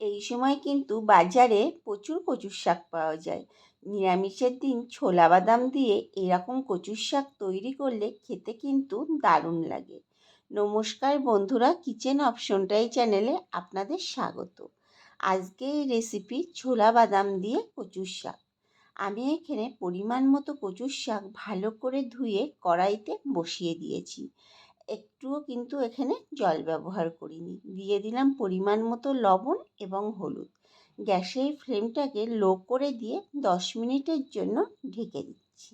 এই সময় কিন্তু বাজারে প্রচুর কচুর শাক পাওয়া যায়। নিরামিষের দিন ছোলা বাদাম দিয়ে এরকম কচুর শাক তৈরি করলে খেতে কিন্তু দারুণ লাগে। নমস্কার বন্ধুরা, কিচেন অপশনটাই চ্যানেলে আপনাদের স্বাগত। আজকে এই রেসিপি ছোলা বাদাম দিয়ে কচুর শাক। আমি এখানে পরিমাণ মতো কচুর শাক ভালো করে ধুয়ে কড়াইতে বসিয়ে দিয়েছি। একটুও কিন্তু এখানে জল ব্যবহার করিনি। দিয়ে দিলাম পরিমাণ মতো লবণ এবং হলুদ। গ্যাসের ফ্লেমটাকে লো করে দিয়ে 10 মিনিটের জন্য ঢেকে দিচ্ছি।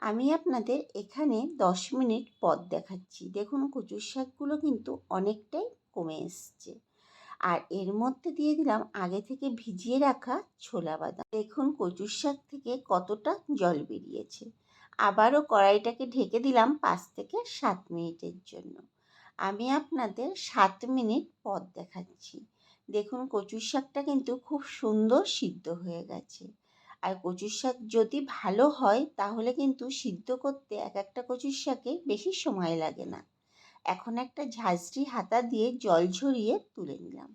আমি আপনাদের এখানে 10 মিনিট পর দেখাচ্ছি। দেখুন কচুর শাকগুলো কিন্তু অনেকটাই কমে এসছে। আর এর মধ্যে দিয়ে দিলাম আগে থেকে ভিজিয়ে রাখা ছোলা বাদাম। দেখুন কচুর শাক থেকে কতটা জল বেরিয়েছে। আবারও কড়াইটাকে ঢেকে দিলাম 5 থেকে 7 মিনিটের জন্য। আমি আপনাদের 7 মিনিট পর দেখাচ্ছি। দেখুন কচুর শাকটা কিন্তু খুব সুন্দর সিদ্ধ হয়ে গেছে। আর কচুর শাক যদি ভালো হয় তাহলে কিন্তু সিদ্ধ করতে এক একটা কচুর শাকে বেশি সময় লাগে না। এখন একটা ঝাঁঝরি হাতা দিয়ে জল ঝরিয়ে তুলে নিলাম।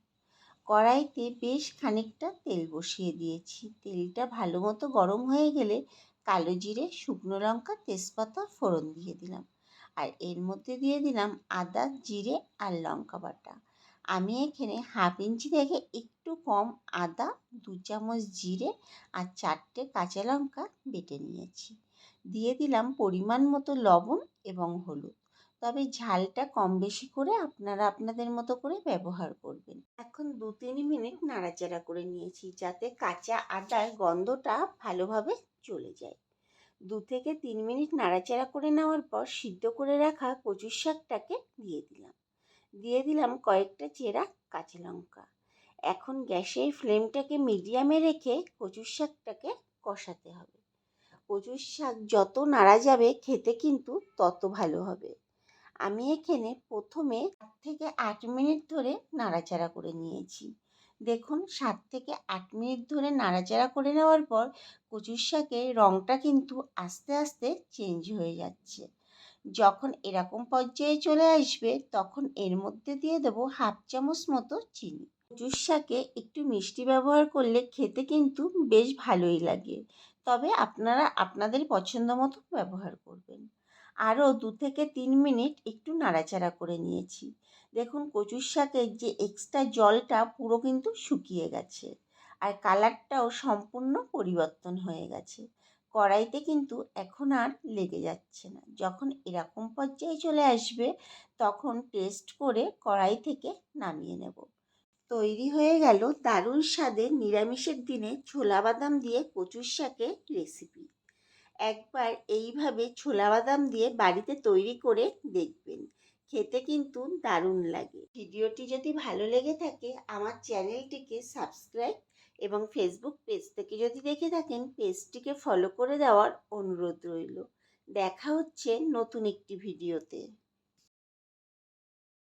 কড়াইতে বেশ খানিকটা তেল বসিয়ে দিয়েছি। তেলটা ভালো মতো গরম হয়ে গেলে কালো জিরে, শুকনো লঙ্কা, তেজপাতা ফোড়ন দিয়ে দিলাম। আর এর মধ্যে দিয়ে দিলাম আদা, জিরে আর লঙ্কা বাটা। আমি এখানে 1/2 ইঞ্চি থেকে একটু কম আদা, 2 চামচ জিরে আর 4টে কাঁচা লঙ্কা বেটে নিয়েছি। দিয়ে দিলাম পরিমাণ মতো লবণ এবং হলুদ। তবে ঝালটা কম বেশি করে আপনারা আপনাদের মতো করে ব্যবহার করবেন। এখন 2-3 মিনিট নাড়াচাড়া করে নিয়েছি যাতে কাঁচা আদার গন্ধটা ভালোভাবে চলে যায়। 2 থেকে 3 মিনিট নাড়াচাড়া করে নেওয়ার পর সিদ্ধ করে রাখা কচুর শাকটাকে দিয়ে দিলাম কয়েকটা চেরা কাঁচা লঙ্কা। এখন গ্যাসের ফ্লেমটাকে মিডিয়ামে রেখে কচুর শাকটাকে কষাতে হবে। কচুর শাক যত নাড়া যাবে খেতে কিন্তু তত ভালো হবে। আমি এখানে প্রথমে 7 থেকে 8 মিনিট ধরে নাড়াচাড়া করে নিয়েছি। দেখুন 7 থেকে 8 মিনিট ধরে নাড়াচাড়া করে নেওয়ার পর কচুর শাকের রঙটা কিন্তু আস্তে আস্তে চেঞ্জ হয়ে যাচ্ছে। যখন এরকম পর্যায়ে চলে আসবে তখন এর মধ্যে দিয়ে দেবো 1/2 চামচ মতো চিনি। কচুর শাকে একটু মিষ্টি ব্যবহার করলে খেতে কিন্তু বেশ ভালোই লাগে, তবে আপনারা আপনাদের পছন্দ মতো ব্যবহার করবেন। আরও 2 থেকে 3 মিনিট একটু নাড়াচাড়া করে নিয়েছি। দেখুন কচুর শাকের যে এক্সট্রা জলটা পুরো কিন্তু শুকিয়ে গেছে আর কালারটাও সম্পূর্ণ পরিবর্তন হয়ে গেছে। কড়াইতে কিন্তু এখন আর লেগে যাচ্ছে না। যখন এরকম পর্যায়ে চলে আসবে তখন টেস্ট করে কড়াই থেকে নামিয়ে নেব। তৈরি হয়ে গেল দারুণ স্বাদের নিরামিষের দিনে ছোলা বাদাম দিয়ে কচুর শাকের রেসিপি। একবার এইভাবে ছোলা বাদাম দিয়ে বাড়িতে তৈরি করে দেখবেন, খেতে কিন্তু দারুণ লাগে। ভিডিওটি যদি ভালো লেগে থাকে আমার চ্যানেলটিকে সাবস্ক্রাইব এবং ফেসবুক পেজ থেকে যদি দেখে থাকেন পেজটিকে ফলো করে দেওয়ার অনুরোধ রইল। দেখা হচ্ছে নতুন একটি ভিডিওতে।